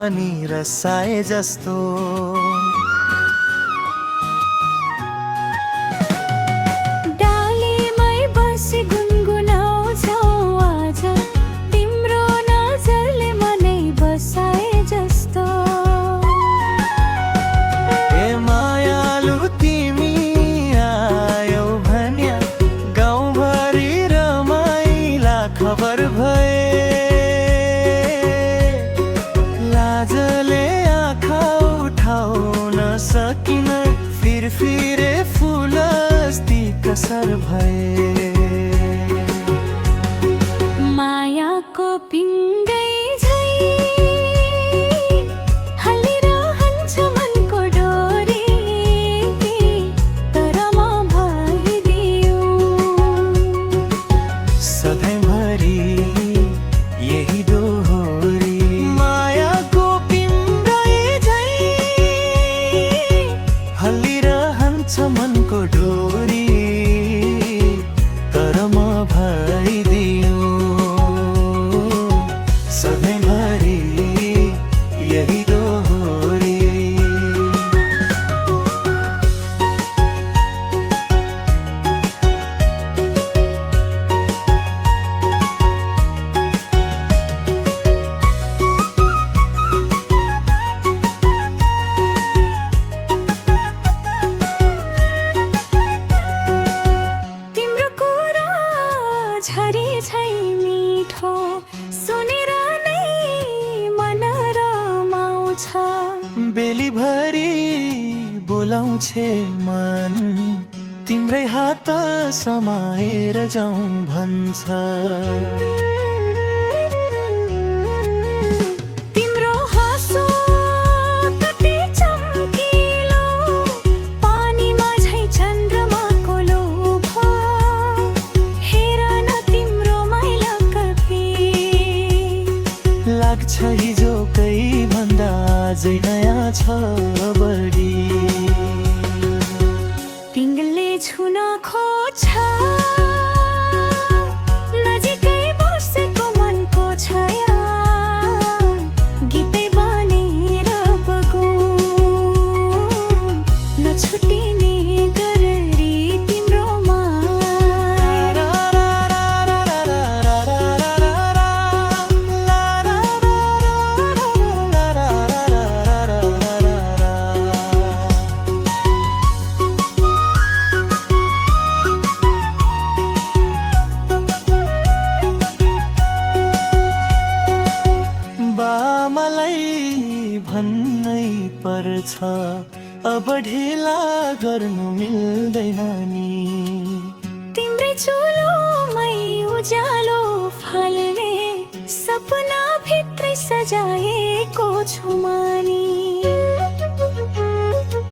अनि रसाए जस्तो डालीमै बसी गुनगुनाउँछौ आज तिम्रो नजरले मनै बसाए जस्तो ए मायालु तिमी आयौ भन्या गाउँभरि रमाइला खबर भए लाजले आँखा उठाउन सकिन फिरे फुल अस्ति कसर भए मायाको पिङ्गै झै हल्लिरहन्छ मनको डोरी तर म भइदियो सधैँभरि यही दोहोरी मायाको पिङ्गै झै हल्लिरहन्छ मनको डोरी तर म भइदियो सधैँभरि यही दोहोरी तिम्रो कुरा झरी छै मिठो सुनेर नै मन रमाउँछ बेलीभरि बोलाउँछे मन तिम्रै हात समाएर जाउँ भन्छ तिम्रो हाँसो कति चम्किलो पानीमा झै चन्द्रमाको लोभ हेर न तिम्रो माइला कपी लाग्छ हिजोकै भन्दा अझै नयाँ छ बढी पिङ्गले छुन खोज्छ नजिकै बसेको मनको छाया गीतै बनेर बगौँ नछुटिने गररी तिम्रो माया मलाई भन्नै पर्छ अब ढिला गर्नु मिल्दैन नि तिम्रै चुलोमै उज्यालो फाल्ने सपना भित्रै सजाएको छु मानी